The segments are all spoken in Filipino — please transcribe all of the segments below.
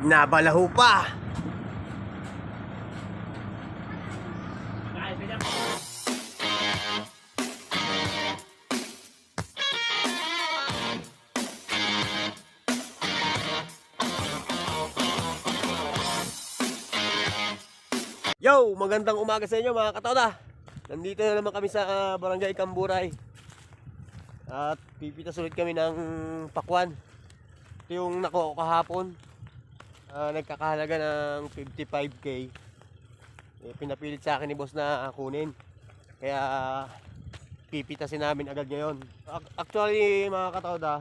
Nabalaho pa. Yo, magandang umaga sa inyo mga katoda. Nandito na naman kami sa Barangay Kamburay. At pipitas ulit kami ng pakwan. Ito yung nakuha ko kahapon. Nagkakahalaga ng 55k. Pinapilit sa akin ni boss na kunin. Kaya pipitasin namin agad ngayon. Actually mga katoda,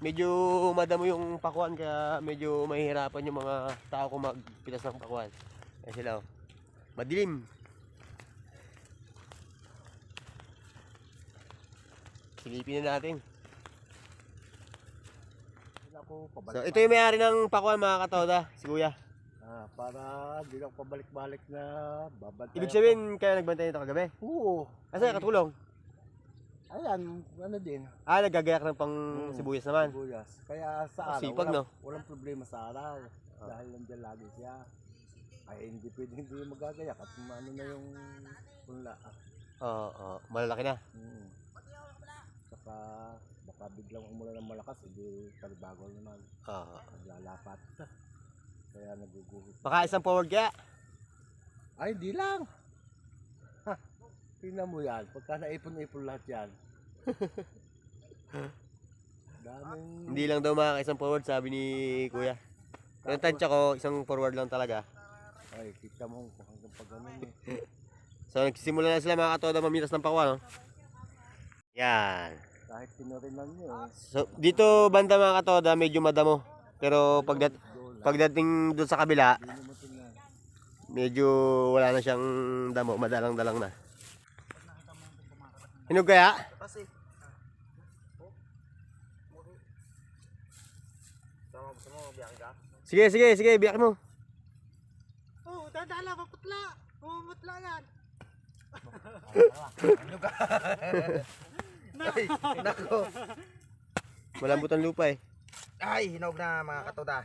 medyo madamo yung pakwan, kaya medyo mahihirapan yung mga tao kung magpitas ng pakwan. Kaya sila madilim. Silipin na natin. So, ito yung may-ari ng pakwan mga katoda, si Kuya. Para hindi lang pabalik-balik na babantay. Ibig sabihin kaya nagbantay nito kagabi? Oo. Kasi katulong. Ayan, ano din. Nagagayak ng pang sibuyas naman. Sibuyas. Kaya sa araw, Sipag, no? walang problema sa araw. Dahil nandiyan lagi siya. Ay hindi pwedeng hindi magagayak at ano na yung punla. Malalaki na. Saka baka biglang umulan ng malakas, hindi talibago naman. Naglalapat. Kaya naguguhit. Baka isang forward kaya? Ay, hindi lang. Tingnan mo yan. Pagka naipon-ipon lahat yan. Daming... Hindi lang daw mga isang forward, sabi ni Kuya. Yung tansya ko, isang forward lang talaga. Ay, kita mo kung hanggang pag ganun So nagsisimula na sila mga katoda mamitas ng pakwan, no? Yan. Kahit tinurinan nyo. So dito banda mga katoda medyo madamo. Pero pagdating doon sa kabila, medyo wala na siyang damo, madalang-dalang na. Hinog kaya? Sige, biyak mo. Dadala, maputla. Mumutla yan. Ay, nako. Malambot ang lupa eh. Ay, hinog na mga katoda.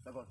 Lagot.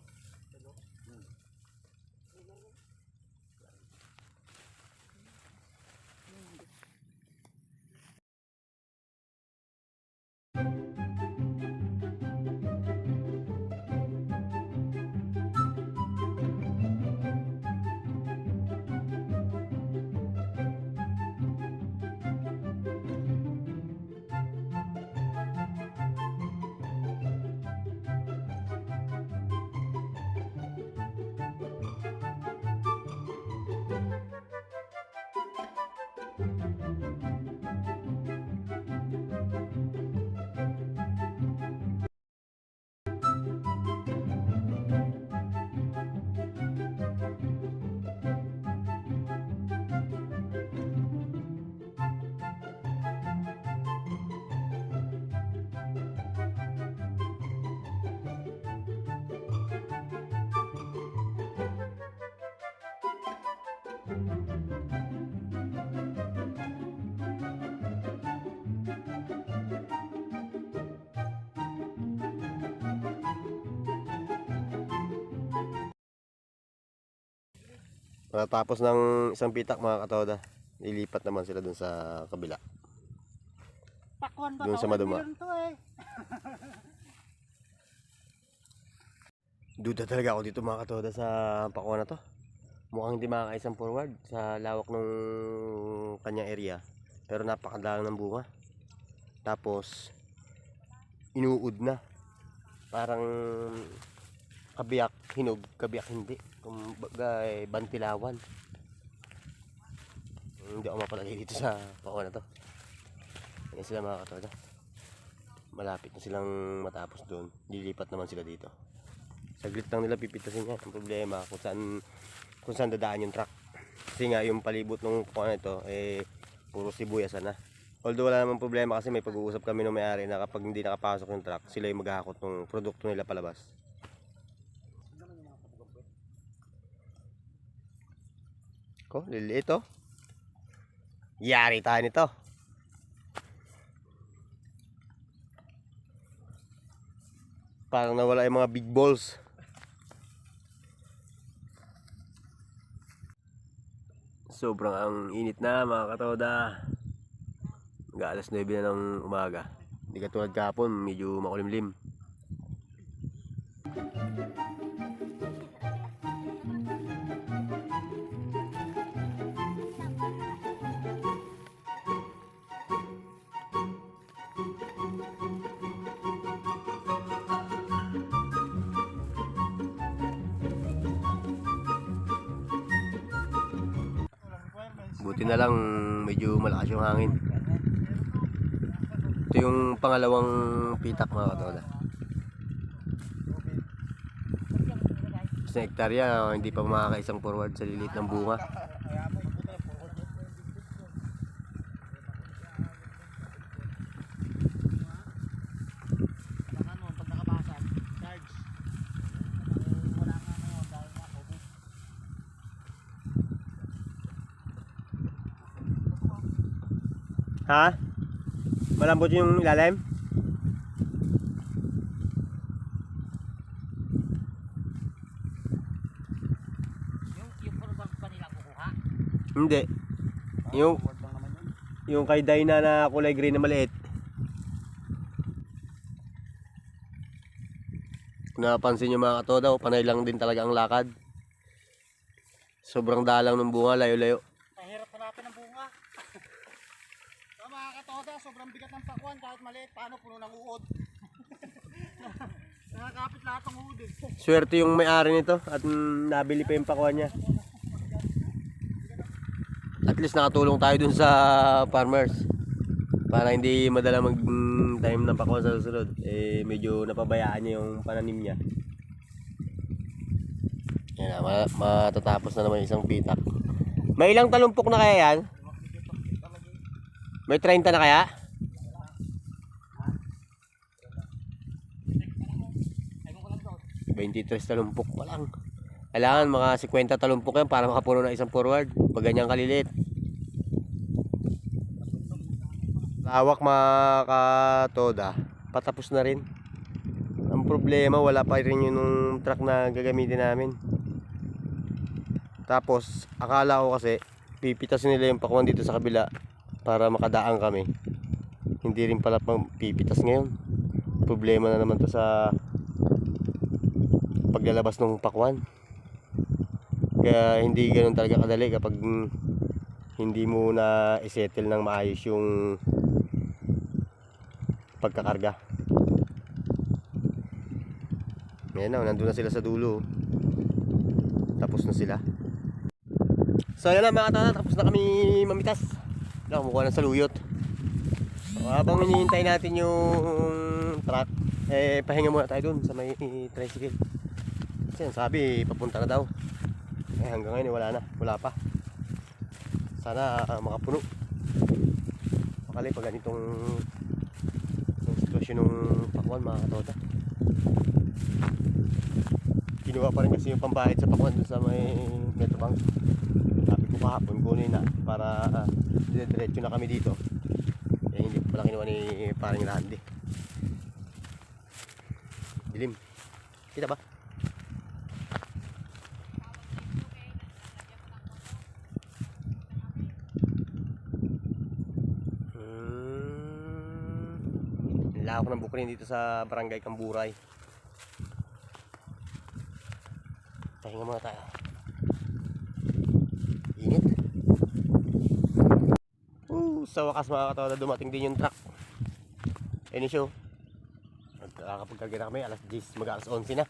Tapos ng isang pitak mga katoda, ilipat naman sila dun sa kabila. Pakwan ba? Dun sa maduma. Duda talaga ako dito mga katoda sa pakwan na to. Mukhang hindi makakaisang forward sa lawak ng kanyang area. Pero napakadalang ng bunga. Tapos inuud na. Parang kabiyak hinog, kabiyak hindi. Kumbaga bantilawan. Hindi ako mapalagay dito sa pakwan na to. Ayan sila mga katoda. Malapit na silang matapos doon. Lilipat naman sila dito. Saglit lang nila pipitasin yan. Ang problema kung saan dadaan yung truck. Kasi nga yung palibot ng pakwan na ito puro sibuyasan na. Although wala namang problema kasi may pag-uusap kami ng may-ari na kapag hindi nakapasok yung truck, sila yung maghahakot ng produkto nila palabas. Liliit oh. Yari tayo nito. Parang nawala yung mga big balls. Sobrang ang init na mga katoda. Alas 9 na ng umaga. Hindi katulad kahapon, medyo makulimlim. Buti na lang medyo malakas yung hangin. Ito yung pangalawang pitak mga katoda. Sa hektarya, hindi pa makakaisang forward sa lilit ng bunga. Ha? Malambot yung ilalim? Yung forward pa nila kukuha? Hindi. Yung yung kay Dayna na kulay green na maliit. Kung napansin nyo mga katoda, panay lang din talaga ang lakad. Sobrang dalang ng bunga, layo-layo. Mahirap hanapin ang bunga. So, mga katoda, sobrang bigat ng pakwan kahit maliit. Paano puno ng uod? Nakakapit lahat ng uod eh. Swerte yung may-ari nito at nabili pa yung pakwan niya. At least nakatulong tayo dun sa farmers para hindi madala mag-time ng pakwan sa susunod. Eh medyo napabayaan niya yung pananim niya. Yan na, matatapos na naman isang pitak. May ilang talumpok na kaya yan? May 30 na kaya? $23 talumpok pa lang. Kailangan mga 50 talumpok yan para makapuno ng isang forward. Pag ganyan kalilit. Lawak mga katoda. Patapos na rin. Ang problema, wala pa rin yung truck na gagamitin namin. Tapos, akala ko kasi pipitasin nila yung pakwan dito sa kabila para makadaan kami. Hindi rin pala pang pipitas ngayon. Problema na naman to sa paglalabas ng pakwan. Kaya hindi ganoon talaga kadali kapag hindi mo na isettle ng maayos yung pagkakarga. Ngayon na, nandun na sila sa dulo. Tapos na sila. So yan na mga katoda, tapos na kami mamitas. Kumukuha ng saluyot. So, habang hinihintay natin yung truck, eh pahinga muna tayo dun sa may tricycle. Kasi sabi papunta na daw. Eh hanggang ngayon wala na, wala pa. Sana makapuno. Makali pag ganitong sitwasyon ng pakwan mga katoda. Kinuha pa rin kasi yung pambahid sa pakwan dun sa may Metrobank. Sabi ko kahapon kunin na para diretso na kami dito. Eh hindi ko pala kinuha ni paring Randy. Dilim. Kita ba? Nilawak ng bukirin dito sa Barangay Kamburay. Pahinga muna tayo. Init. Sa wakas mga katoda, dumating din yung truck. Ayun siya. Nakapagkarga na kami, alas 10, mag-alas 11 na.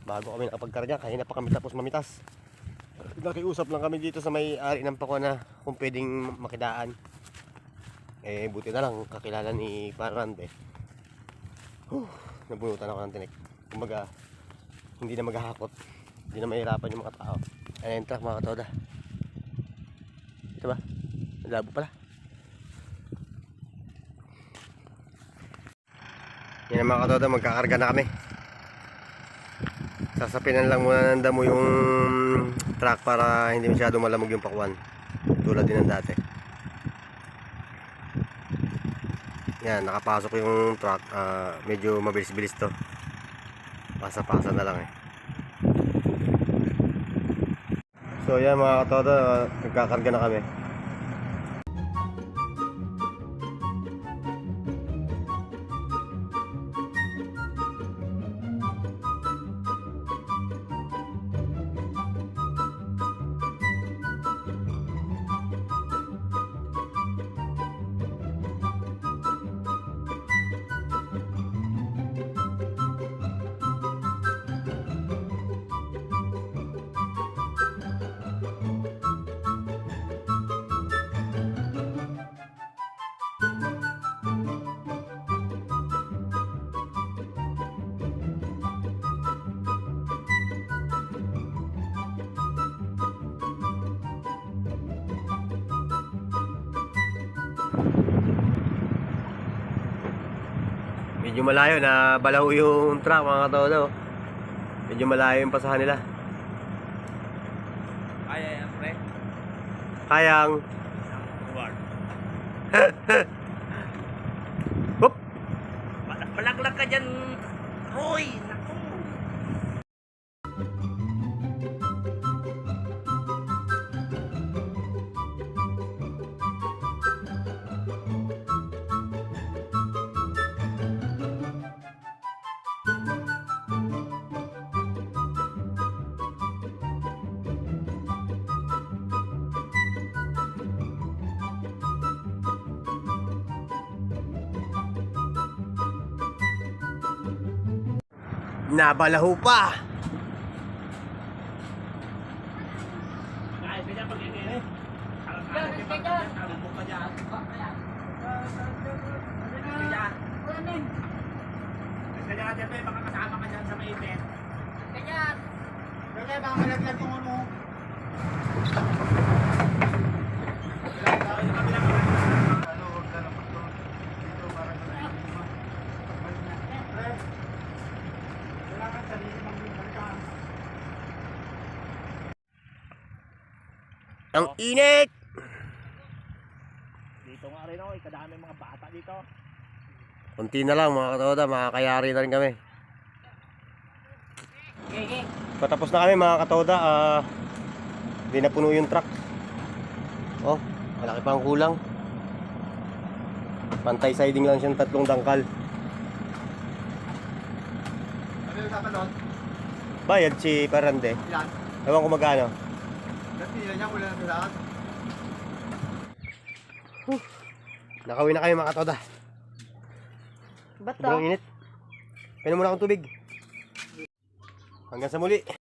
Bago kami nakapagkarga, kanina pa kami tapos mamitas. Nakiusap lang kami dito sa may-ari ng pakwan na kung pwedeng makidaan. Eh buti na lang kakilala ni Parante. Nabunutan ako ng tinik. Kumbaga hindi na maghahakot, hindi na mahirapan yung mga tao. Ayan yung truck mga katoda. Ito ba? Labo pala. Yan mga katoda, magkakarga na kami. Sasapinan lang muna ng damo yung truck para hindi masyado malamog yung pakwan. Tulad din ng dati. Yan, nakapasok yung truck. Medyo mabilis-bilis to. Pasa-pasa na lang eh. So yan mga katoda, nagkakarga na kami. Medyo malayo na balaw yung truck mga katoda. Medyo malayo yung pasahan nila. Kaya yan, pre. Kayang Forward. Hop! Palaglag ka dyan, Roy! Naku! Nabalaho pa! Kaya baka malaglag yung ano. Ang init! Dito nga rin ako, kadami mga bata dito. Kunti na lang mga katoda, makakayari na rin kami. Patapos na kami mga katoda, hindi na puno yung truck. Oh, malaki pa ang kulang. Pantay siding lang siyang 3 dangkal. Ano yung usapan doon? Bayad si Parande. Ilan? Ewan ko magkano. Kasi ilan niya, wala na sa lahat. Nakauwi na kayo mga katoda. Bato. Sobrang init. Painom muna akong tubig. Hanggang sa muli.